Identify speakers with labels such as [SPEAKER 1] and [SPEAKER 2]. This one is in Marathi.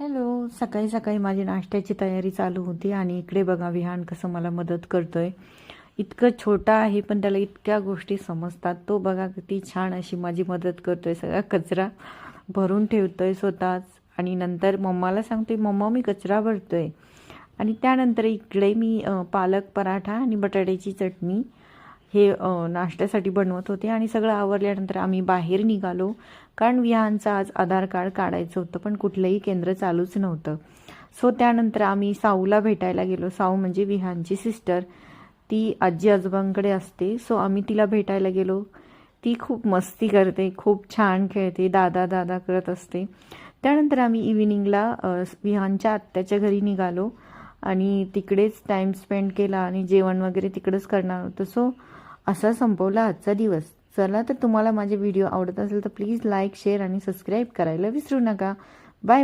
[SPEAKER 1] हॅलो. सकाळी सकाळी माझी नाश्त्याची तयारी चालू होती आणि इकडे बघा विहान कसं मला मदत करतोय. इतकं छोटा आहे पण त्याला इतक्या गोष्टी समजतात. तो बघा किती छान अशी माझी मदत करतोय. सगळा कचरा भरून ठेवतोय स्वतःच आणि नंतर मम्माला सांगतोय, मम्मा मी कचरा भरतोय. आणि त्यानंतर इकडे मी पालक पराठा आणि बटाट्याची चटणी हे नाश्त्यासाठी बनवत होते आणि सगळं आवरल्यानंतर आम्ही बाहेर निघालो. कारण विहानचं आज आधार कार्ड काढायचं होतं पण कुठलंही केंद्र चालूच नव्हतं. सो त्यानंतर आम्ही साऊला भेटायला गेलो. साऊ म्हणजे विहानची सिस्टर. ती आजी आजोबांकडे असते. सो आम्ही तिला भेटायला गेलो. ती खूप मस्ती करते, खूप छान खेळते, दादा दादा करत असते. त्यानंतर आम्ही इव्हिनिंगला विहानच्या आत्याच्या घरी निघालो आणि तिकडेच टाईम स्पेंड केला आणि जेवण वगैरे तिकडेच करणार होतं. सो असा संपवला आजचा दिवस. चला तर तुम्हाला माझे व्हिडिओ आवडत असेल तर प्लीज लाईक शेअर आणि सबस्क्राईब करायला विसरू नका.